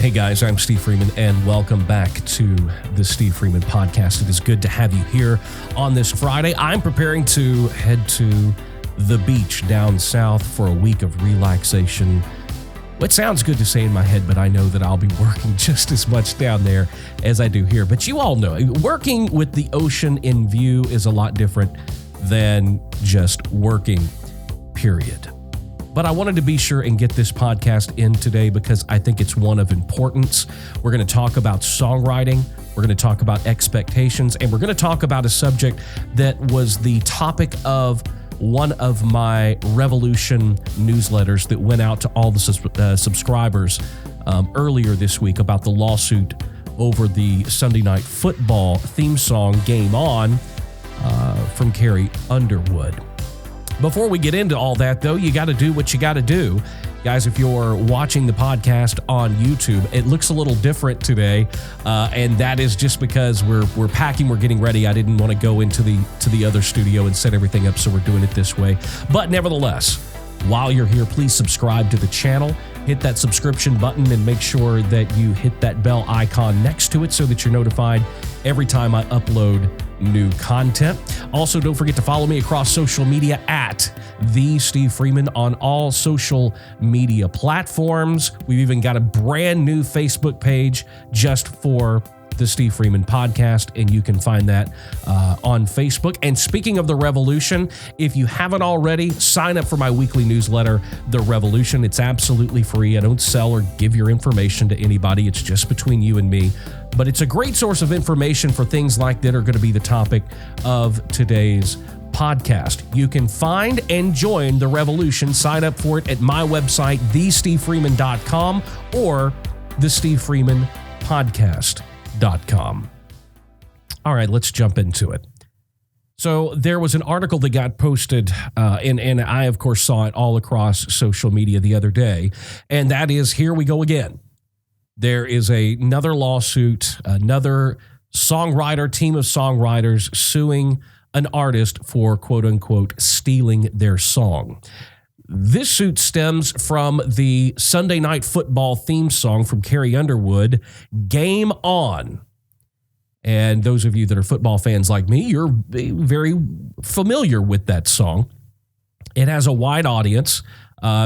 Hey guys, I'm Steve Freeman, and welcome back to the Steve Freeman Podcast. It is good to have you here on this Friday. I'm preparing to head to the beach down south for a week of relaxation. It sounds good to say in my head, but I know that I'll be working just as much down there as I do here. But you all know, working with the ocean in view is a lot different than just working, period. But I wanted to be sure and get this podcast in today because I think it's one of importance. We're going to talk about songwriting. We're going to talk about expectations, and we're going to talk about a subject that was the topic of one of my Revolution newsletters that went out to all the subscribers earlier this week about the lawsuit over the Sunday Night Football theme song Game On from Carrie Underwood. Before we get into all that, though, you got to do what you got to do. Guys, if you're watching the podcast on YouTube, it looks a little different today, and that is just because we're packing, we're getting ready. I didn't want to go into the other studio and set everything up, so we're doing it this way. But nevertheless, while you're here, please subscribe to the channel. Hit that subscription button and make sure that you hit that bell icon next to it so that you're notified every time I upload new content. Also, don't forget to follow me across social media at The Steve Freeman on all social media platforms. We've even got a brand new Facebook page just for the Steve Freeman Podcast, and you can find that on Facebook. And speaking of the Revolution, if you haven't already, sign up for my weekly newsletter, The Revolution. It's absolutely free. I don't sell or give your information to anybody. It's just between you and me. But it's a great source of information for things like that are going to be the topic of today's podcast. You can find and join the Revolution. Sign up for it at my website, thestevefreeman.com or thestevefreemanpodcast.com. All right, let's jump into it. So there was an article that got posted, and I, of course, saw it all across social media the other day, and that is, here we go again. There is another lawsuit, another songwriter, team of songwriters suing an artist for, quote unquote, stealing their song. This suit stems from the Sunday Night Football theme song from Carrie Underwood, Game On. And those of you that are football fans like me, you're very familiar with that song. It has a wide audience.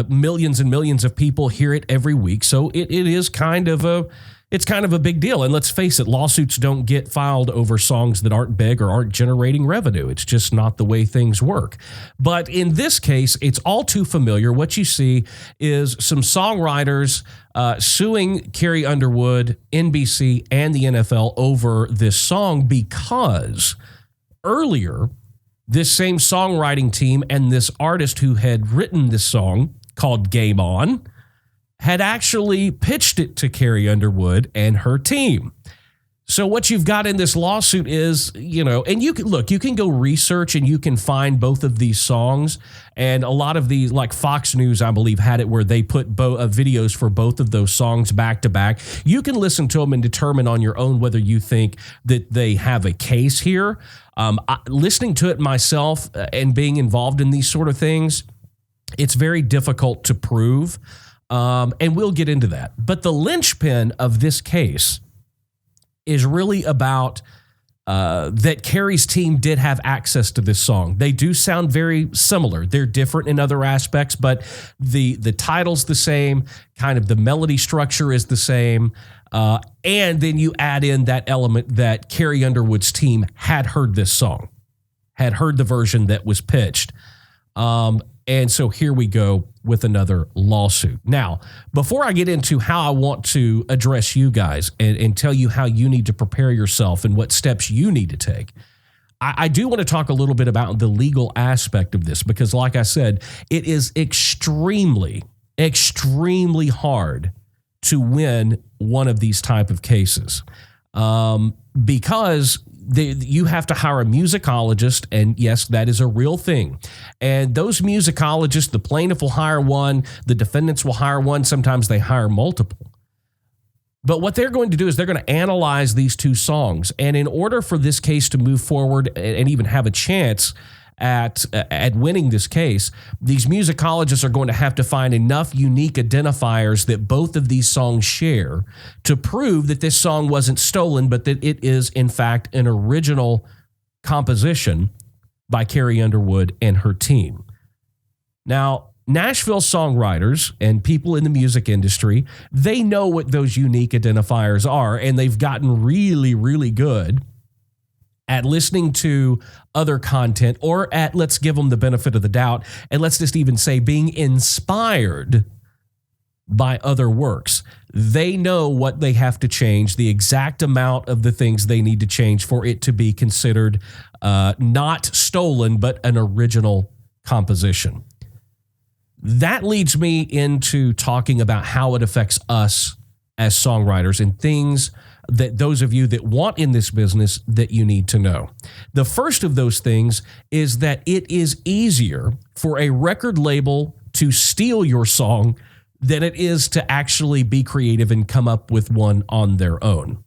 Millions and millions of people hear it every week. So it is kind of a big deal. And let's face it, lawsuits don't get filed over songs that aren't big or aren't generating revenue. It's just not the way things work. But in this case, it's all too familiar. What you see is some songwriters suing Carrie Underwood, NBC, and the NFL over this song because earlier, this same songwriting team and this artist who had written this song called Game On had actually pitched it to Carrie Underwood and her team. So what you've got in this lawsuit is, and you can go research and you can find both of these songs. And a lot of these, like Fox News, I believe, had it where they put videos for both of those songs back to back. You can listen to them and determine on your own whether you think that they have a case here. Listening to it myself and being involved in these sort of things, it's very difficult to prove. And we'll get into that. But the linchpin of this case is really about that Carrie's team did have access to this song. They do sound very similar. They're different in other aspects, but the title's the same, kind of the melody structure is the same. And then you add in that element that Carrie Underwood's team had heard this song, had heard the version that was pitched. And so here we go with another lawsuit. Now, before I get into how I want to address you guys and tell you how you need to prepare yourself and what steps you need to take, I do want to talk a little bit about the legal aspect of this because, like I said, it is extremely, extremely hard to win one of these type of cases because you have to hire a musicologist, and yes, that is a real thing. And those musicologists, the plaintiff will hire one, the defendants will hire one, sometimes they hire multiple. But what they're going to do is they're going to analyze these two songs. And in order for this case to move forward and even have a chance at winning this case, these musicologists are going to have to find enough unique identifiers that both of these songs share to prove that this song wasn't stolen, but that it is, in fact, an original composition by Carrie Underwood and her team. Now, Nashville songwriters and people in the music industry, they know what those unique identifiers are, and they've gotten really, really good at listening to other content, or at, let's give them the benefit of the doubt, and let's just even say being inspired by other works. They know what they have to change, the exact amount of the things they need to change for it to be considered not stolen, but an original composition. That leads me into talking about how it affects us as songwriters and things that those of you that want in this business that you need to know. The first of those things is that it is easier for a record label to steal your song than it is to actually be creative and come up with one on their own.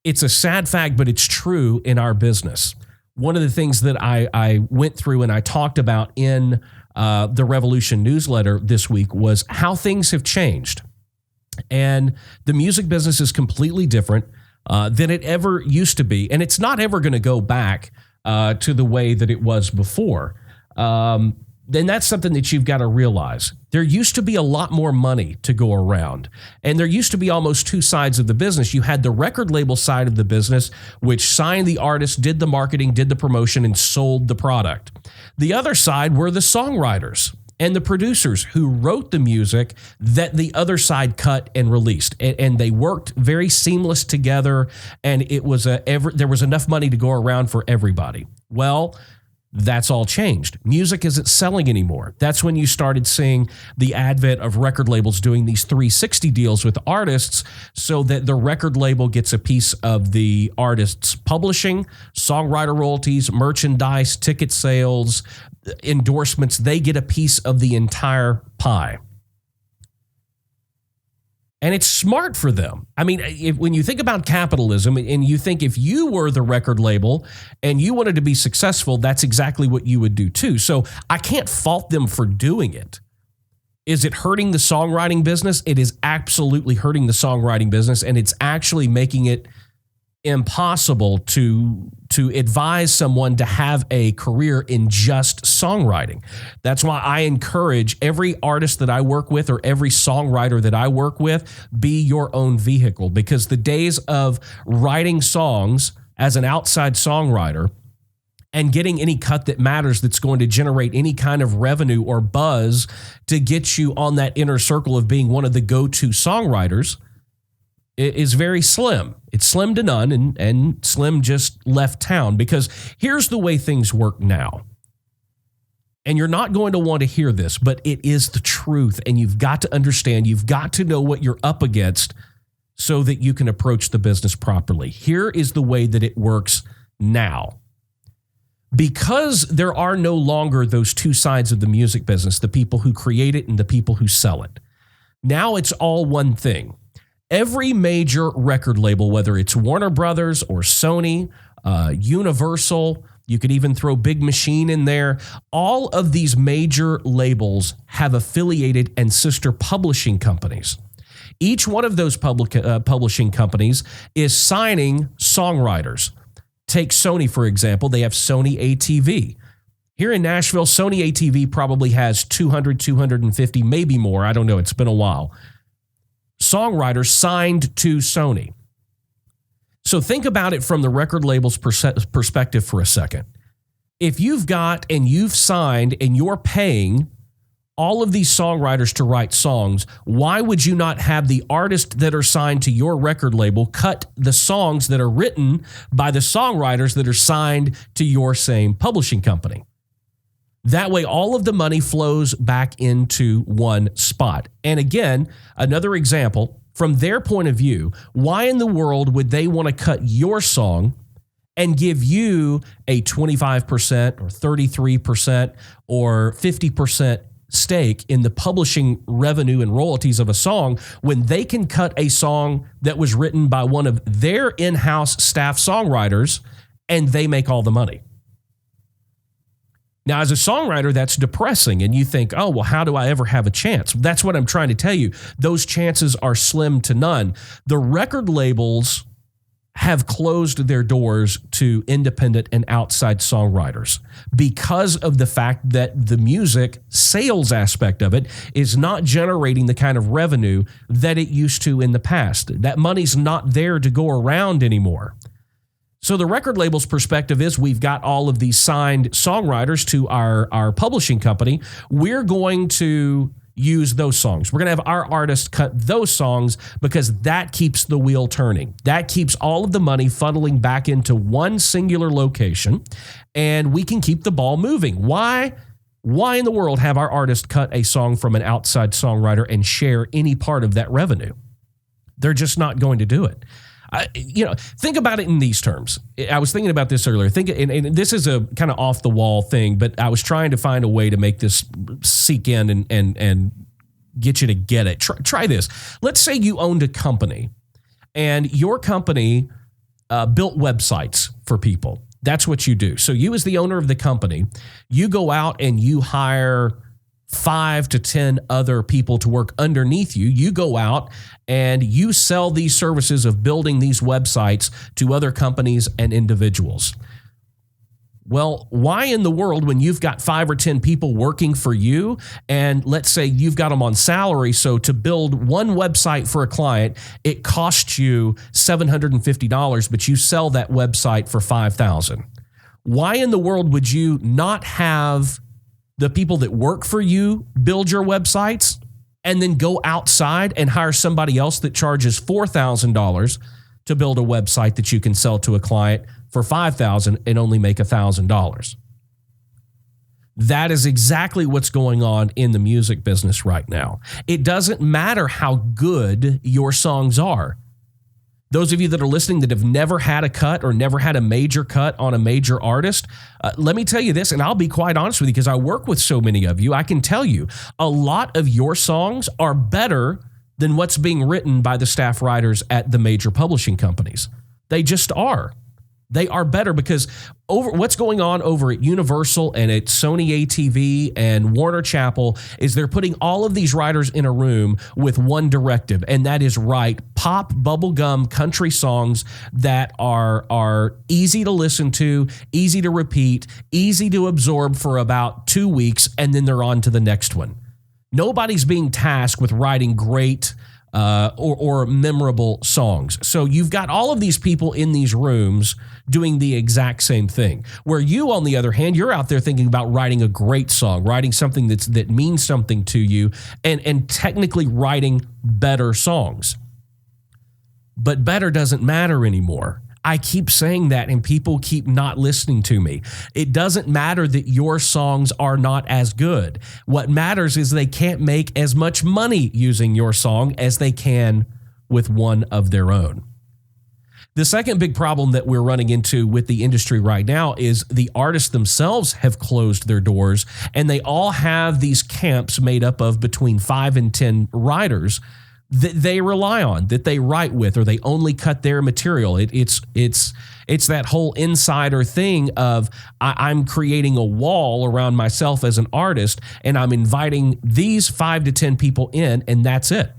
It's a sad fact, but it's true in our business. One of the things that I went through and I talked about in the Revolution newsletter this week was how things have changed. And the music business is completely different than it ever used to be. And it's not ever going to go back to the way that it was before. Then that's something that you've got to realize. There used to be a lot more money to go around. And there used to be almost two sides of the business. You had the record label side of the business, which signed the artist, did the marketing, did the promotion, and sold the product. The other side were the songwriters and the producers who wrote the music that the other side cut and released. And they worked very seamless together, and it was there was enough money to go around for everybody. Well, that's all changed. Music isn't selling anymore. That's when you started seeing the advent of record labels doing these 360 deals with artists so that the record label gets a piece of the artist's publishing, songwriter royalties, merchandise, ticket sales, endorsements. They get a piece of the entire pie. And it's smart for them. I mean, when you think about capitalism and you think if you were the record label and you wanted to be successful, that's exactly what you would do too. So I can't fault them for doing it. Is it hurting the songwriting business? It is absolutely hurting the songwriting business, and it's actually making it impossible to advise someone to have a career in just songwriting. That's why I encourage every artist that I work with or every songwriter that I work with, be your own vehicle, because the days of writing songs as an outside songwriter and getting any cut that matters that's going to generate any kind of revenue or buzz to get you on that inner circle of being one of the go-to songwriters is very slim. It's slim to none, and Slim just left town, because here's the way things work now. And you're not going to want to hear this, but it is the truth, and you've got to understand, you've got to know what you're up against so that you can approach the business properly. Here is the way that it works now. Because there are no longer those two sides of the music business, the people who create it and the people who sell it. Now it's all one thing. Every major record label, whether it's Warner Brothers or Sony, Universal, you could even throw Big Machine in there. All of these major labels have affiliated and sister publishing companies. Each one of those publishing companies is signing songwriters. Take Sony, for example. They have Sony ATV. Here in Nashville, Sony ATV probably has 200, 250, maybe more. I don't know. It's been a while. Songwriters signed to Sony. So think about it from the record label's perspective for a second. If you've got and you've signed and you're paying all of these songwriters to write songs, why would you not have the artists that are signed to your record label cut the songs that are written by the songwriters that are signed to your same publishing company? That way, all of the money flows back into one spot. And again, another example, from their point of view, why in the world would they want to cut your song and give you a 25% or 33% or 50% stake in the publishing revenue and royalties of a song when they can cut a song that was written by one of their in-house staff songwriters and they make all the money? Now, as a songwriter, that's depressing, and you think, oh, well, how do I ever have a chance? That's what I'm trying to tell you. Those chances are slim to none. The record labels have closed their doors to independent and outside songwriters because of the fact that the music sales aspect of it is not generating the kind of revenue that it used to in the past. That money's not there to go around anymore. So the record label's perspective is we've got all of these signed songwriters to our publishing company. We're going to use those songs. We're going to have our artists cut those songs because that keeps the wheel turning. That keeps all of the money funneling back into one singular location, and we can keep the ball moving. Why in the world have our artist cut a song from an outside songwriter and share any part of that revenue? They're just not going to do it. Think about it in these terms. I was thinking about this earlier. And this is a kind of off the wall thing, but I was trying to find a way to make this seek in and get you to get it. Try this. Let's say you owned a company, and your company built websites for people. That's what you do. So you, as the owner of the company, you go out and you hire 5 to 10 other people to work underneath you. You go out and you sell these services of building these websites to other companies and individuals. Well, why in the world, when you've got 5 or 10 people working for you, and let's say you've got them on salary, so to build one website for a client, it costs you $750, but you sell that website for $5,000. Why in the world would you not have the people that work for you build your websites and then go outside and hire somebody else that charges $4,000 to build a website that you can sell to a client for $5,000 and only make $1,000? That is exactly what's going on in the music business right now. It doesn't matter how good your songs are. Those of you that are listening that have never had a cut or never had a major cut on a major artist, let me tell you this, and I'll be quite honest with you because I work with so many of you. I can tell you a lot of your songs are better than what's being written by the staff writers at the major publishing companies. They just are. They are better because over what's going on over at Universal and at Sony ATV and Warner Chappell is they're putting all of these writers in a room with one directive, and that is write pop, bubblegum, country songs that are easy to listen to, easy to repeat, easy to absorb for about 2 weeks, and then they're on to the next one. Nobody's being tasked with writing great or memorable songs. So you've got all of these people in these rooms doing the exact same thing. Where you, on the other hand, you're out there thinking about writing a great song, writing something that means something to you, and technically writing better songs. But better doesn't matter anymore. I keep saying that and people keep not listening to me. It doesn't matter that your songs are not as good. What matters is they can't make as much money using your song as they can with one of their own. The second big problem that we're running into with the industry right now is the artists themselves have closed their doors, and they all have these camps made up of between 5 and 10 writers that they rely on, that they write with, or they only cut their material. It's that whole insider thing of I'm creating a wall around myself as an artist, and I'm inviting these 5 to 10 people in, and that's it.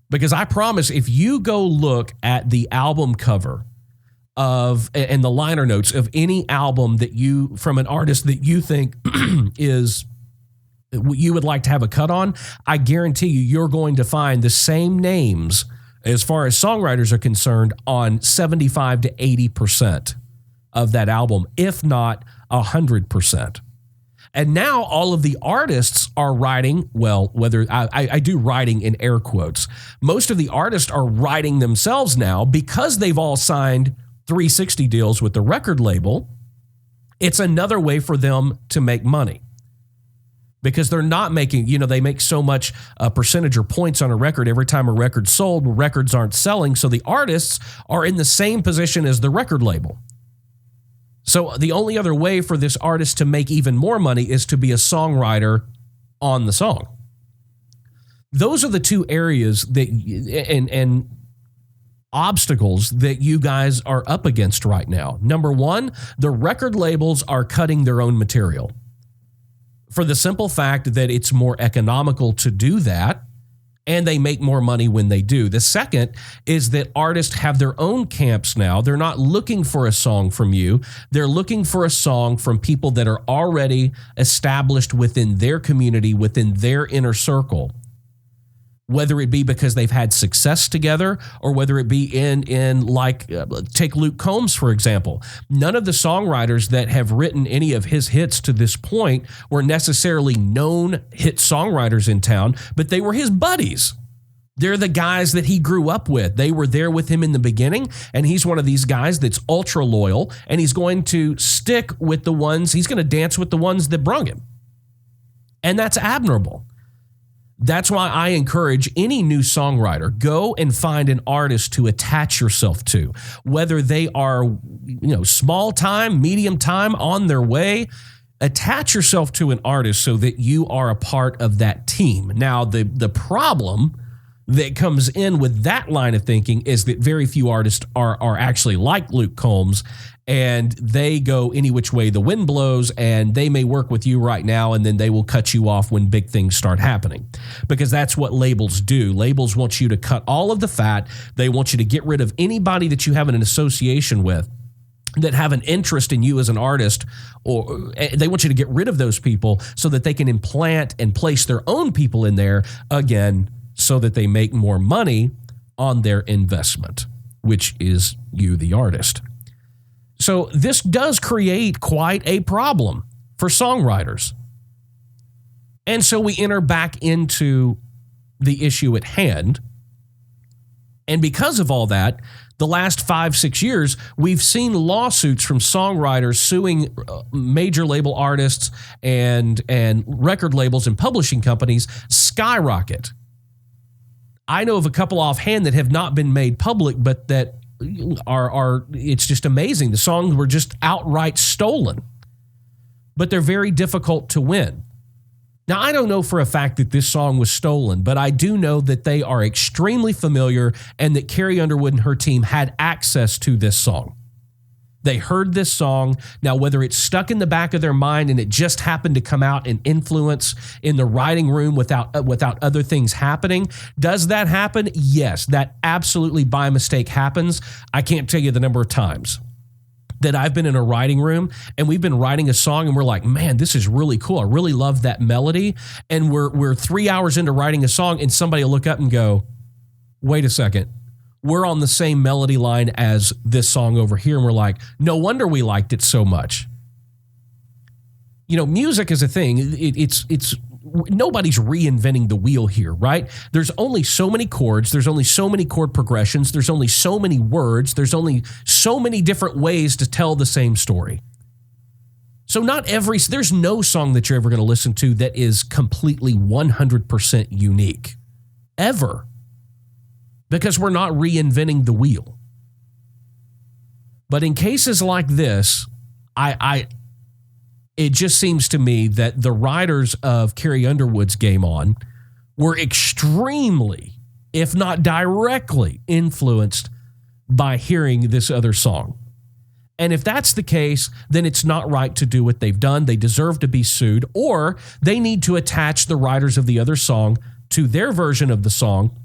Because I promise, if you go look at the album cover of and the liner notes of any album that you from an artist that you think is you would like to have a cut on, I guarantee you're going to find the same names as far as songwriters are concerned on 75 to 80% of that album, if not 100%. And now all of the artists are writing, well, whether I do writing in air quotes, most of the artists are writing themselves now because they've all signed 360 deals with the record label. It's another way for them to make money. Because they're not making, they make so much percentage or points on a record every time a record's sold. Records aren't selling, so the artists are in the same position as the record label. So the only other way for this artist to make even more money is to be a songwriter on the song. Those are the two areas that, and obstacles that you guys are up against right now. Number one, the record labels are cutting their own material for the simple fact that it's more economical to do that, and they make more money when they do. The second is that artists have their own camps now. They're not looking for a song from you. They're looking for a song from people that are already established within their community, within their inner circle. Whether it be because they've had success together or whether it be take Luke Combs, for example. None of the songwriters that have written any of his hits to this point were necessarily known hit songwriters in town, but they were his buddies. They're the guys that he grew up with. They were there with him in the beginning, and he's one of these guys that's ultra loyal, and he's going to stick with the ones, he's going to dance with the ones that brung him. And that's admirable. That's why I encourage any new songwriter, go and find an artist to attach yourself to, whether they are, small time, medium time, on their way. Attach yourself to an artist so that you are a part of that team. Now, the problem that comes in with that line of thinking is that very few artists are actually like Luke Combs, and they go any which way the wind blows, and they may work with you right now, and then they will cut you off when big things start happening, because that's what labels do. Labels want you to cut all of the fat. They want you to get rid of anybody that you have an association with that have an interest in you as an artist, or they want you to get rid of those people so that they can implant and place their own people in there again, so that they make more money on their investment, which is you, the artist. So this does create quite a problem for songwriters. And so we enter back into the issue at hand. And because of all that, the last 5-6 years, we've seen lawsuits from songwriters suing major label artists and record labels and publishing companies skyrocket. I know of a couple offhand that have not been made public, but that are it's just amazing. The songs were just outright stolen, but they're very difficult to win. Now, I don't know for a fact that this song was stolen, but I do know that they are extremely familiar and that Carrie Underwood and her team had access to this song. They heard this song. Now, whether it's stuck in the back of their mind and it just happened to come out and influence in the writing room without other things happening, does that happen? Yes, that absolutely by mistake happens. I can't tell you the number of times that I've been in a writing room and we've been writing a song and we're like, man, this is really cool. I really love that melody. And we're 3 hours into writing a song and somebody will look up and go, wait a second. We're on the same melody line as this song over here. And we're like, no wonder we liked it so much. Music is a thing. It's nobody's reinventing the wheel here, right? There's only so many chords. There's only so many chord progressions. There's only so many words. There's only so many different ways to tell the same story. So there's no song that you're ever going to listen to that is completely 100% unique, ever. Because we're not reinventing the wheel. But in cases like this, it just seems to me that the writers of Carrie Underwood's Game On were extremely, if not directly, influenced by hearing this other song. And if that's the case, then it's not right to do what they've done. They deserve to be sued, or they need to attach the writers of the other song to their version of the song.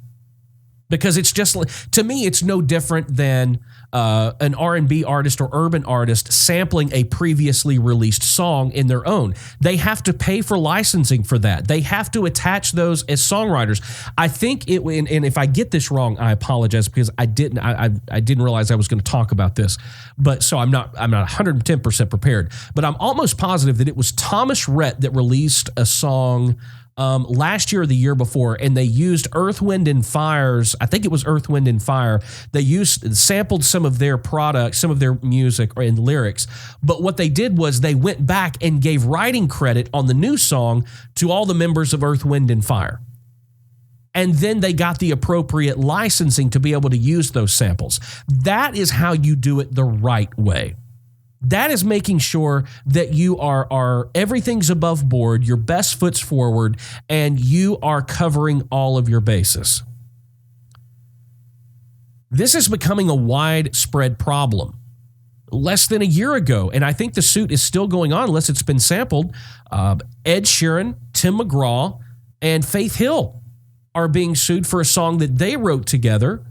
Because it's just, to me, it's no different than an R&B artist or urban artist sampling a previously released song in their own. They have to pay for licensing for that. They have to attach those as songwriters. I think and if I get this wrong, I apologize, because I didn't realize I was going to talk about this. But so I'm not 110% prepared. But I'm almost positive that it was Thomas Rhett that released a song last year or the year before, and they used Earth, Wind & Fire's, I think it was Earth, Wind & Fire. They sampled some of their products, some of their music and lyrics. But what they did was they went back and gave writing credit on the new song to all the members of Earth, Wind & Fire. And then they got the appropriate licensing to be able to use those samples. That is how you do it the right way. That is making sure that you are everything's above board, your best foot's forward, and you are covering all of your bases. This is becoming a widespread problem. Less than a year ago, and I think the suit is still going on unless it's been sampled, Ed Sheeran, Tim McGraw, and Faith Hill are being sued for a song that they wrote together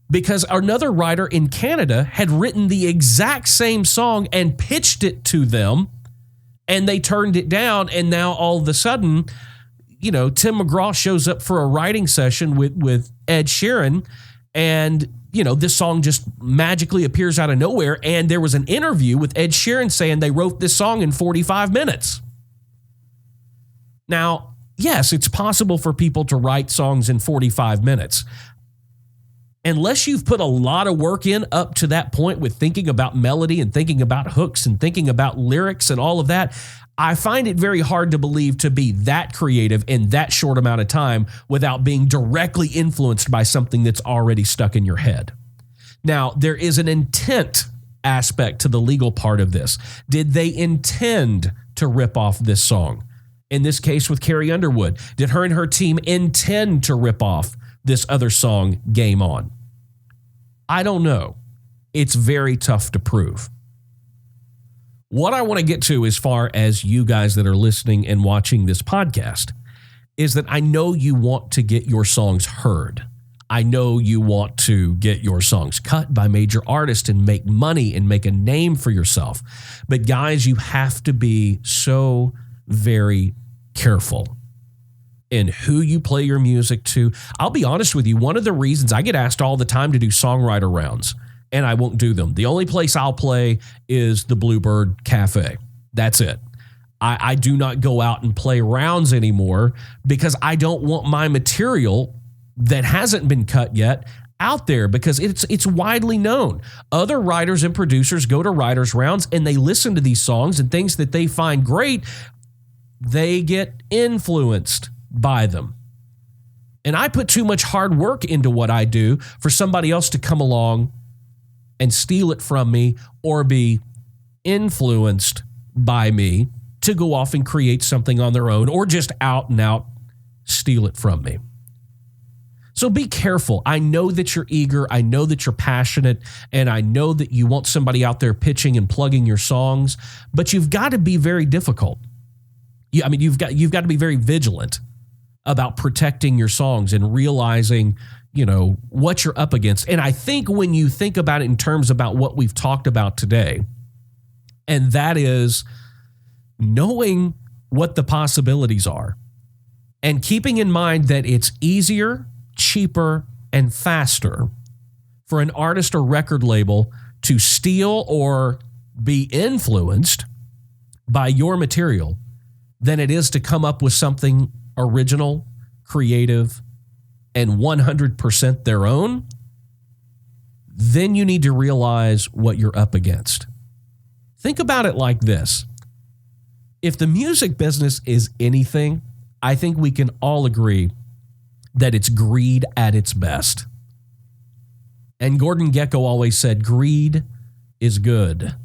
because another writer in Canada had written the exact same song and pitched it to them, and they turned it down, and now all of a sudden, you know, Tim McGraw shows up for a writing session with Ed Sheeran, and you know, this song just magically appears out of nowhere. And there was an interview with Ed Sheeran saying they wrote this song in 45 minutes. Now, yes, it's possible for people to write songs in 45 minutes. Unless you've put a lot of work in up to that point with thinking about melody and thinking about hooks and thinking about lyrics and all of that, I find it very hard to believe to be that creative in that short amount of time without being directly influenced by something that's already stuck in your head. Now, there is an intent aspect to the legal part of this. Did they intend to rip off this song? In this case with Carrie Underwood, did her and her team intend to rip off this other song, Game On? I don't know. It's very tough to prove. What I want to get to as far as you guys that are listening and watching this podcast is that I know you want to get your songs heard. I know you want to get your songs cut by major artists and make money and make a name for yourself. But guys, you have to be so very careful in who you play your music to. I'll be honest with you. One of the reasons I get asked all the time to do songwriter rounds, and I won't do them. The only place I'll play is the Bluebird Cafe. That's it. I do not go out and play rounds anymore because I don't want my material that hasn't been cut yet out there because it's widely known. Other writers and producers go to writers rounds and they listen to these songs and things that they find great, they get influenced by them. And I put too much hard work into what I do for somebody else to come along and steal it from me or be influenced by me to go off and create something on their own or just out and out steal it from me. So be careful. I know that you're eager. I know that you're passionate, and I know that you want somebody out there pitching and plugging your songs, but you've got to be very difficult. You've got to be very vigilant about protecting your songs and realizing, you know, what you're up against. And I think when you think about it in terms about what we've talked about today, and that is knowing what the possibilities are and keeping in mind that it's easier, cheaper, and faster for an artist or record label to steal or be influenced by your material than it is to come up with something original, creative, and 100% their own, then you need to realize what you're up against. Think about it like this. If the music business is anything, I think we can all agree that it's greed at its best. And Gordon Gekko always said, greed is good.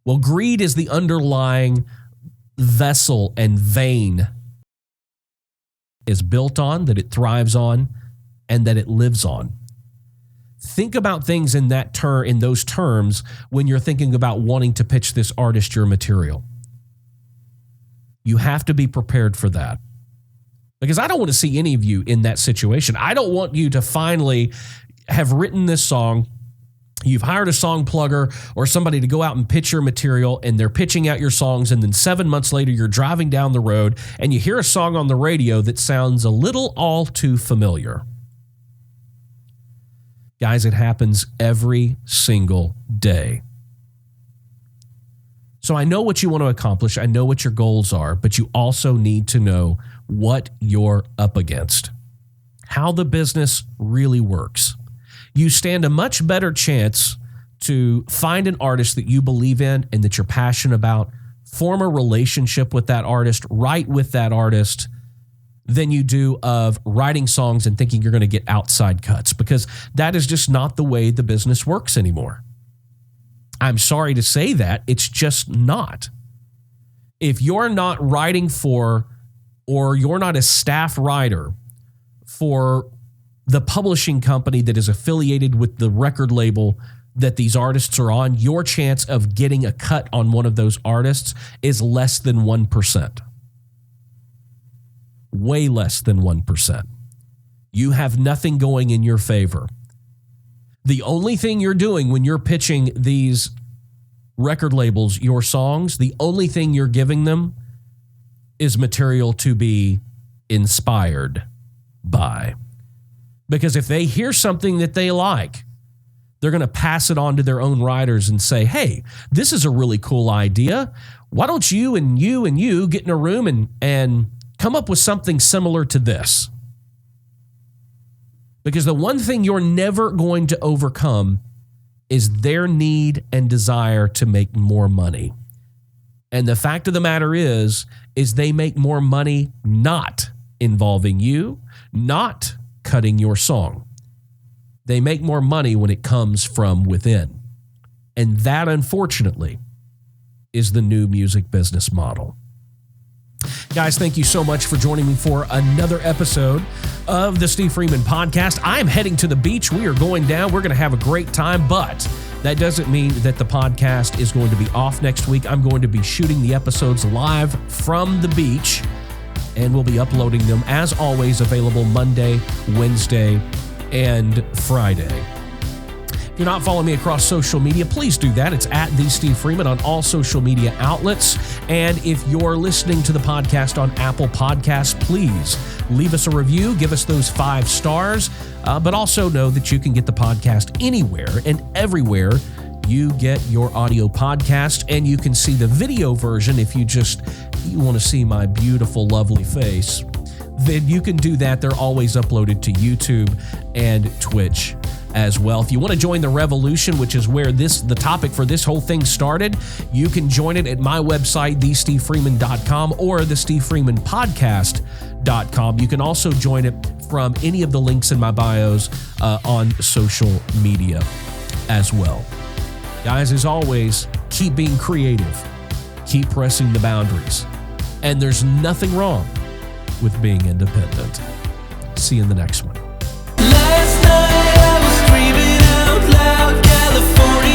Well, greed is the underlying vessel and vein is built on, that it thrives on, and that it lives on. Think about things in those terms when you're thinking about wanting to pitch this artist your material. You have to be prepared for that. Because I don't want to see any of you in that situation. I don't want you to finally have written this song, you've hired a song plugger or somebody to go out and pitch your material, and they're pitching out your songs, and then 7 months later you're driving down the road and you hear a song on the radio that sounds a little all too familiar. Guys, it happens every single day. So I know what you want to accomplish. I know what your goals are, but you also need to know what you're up against, how the business really works. You stand a much better chance to find an artist that you believe in and that you're passionate about, form a relationship with that artist, write with that artist, than you do of writing songs and thinking you're going to get outside cuts, because that is just not the way the business works anymore. I'm sorry to say that. It's just not. If you're not writing for, or you're not a staff writer for the publishing company that is affiliated with the record label that these artists are on, your chance of getting a cut on one of those artists is less than 1%. Way less than 1%. You have nothing going in your favor. The only thing you're doing when you're pitching these record labels your songs, the only thing you're giving them is material to be inspired by. Because if they hear something that they like, they're going to pass it on to their own writers and say, hey, this is a really cool idea. Why don't you and you get in a room and come up with something similar to this? Because the one thing you're never going to overcome is their need and desire to make more money. And the fact of the matter is they make more money not involving you, not cutting your song. They make more money when it comes from within. And that, unfortunately, is the new music business model. Guys, thank you so much for joining me for another episode of the Steve Freeman Podcast. I'm heading to the beach. We are going down. We're going to have a great time, but that doesn't mean that the podcast is going to be off next week. I'm going to be shooting the episodes live from the beach, and we'll be uploading them, as always, available Monday, Wednesday, and Friday. If you're not following me across social media, please do that. It's at The Steve Freeman on all social media outlets. And if you're listening to the podcast on Apple Podcasts, please leave us a review, give us those 5 stars, but also know that you can get the podcast anywhere and everywhere you get your audio podcast, and you can see the video version if you want to see my beautiful, lovely face. Then you can do that. They're always uploaded to YouTube and Twitch as well. If you want to join the revolution, which is where the topic for this whole thing started, you can join it at my website, thestevefreeman.com or thestevefreemanpodcast.com. You can also join it from any of the links in my bios on social media as well. Guys, as always, keep being creative, keep pressing the boundaries, and there's nothing wrong with being independent. See you in the next one. Last night I was screaming out loud, California.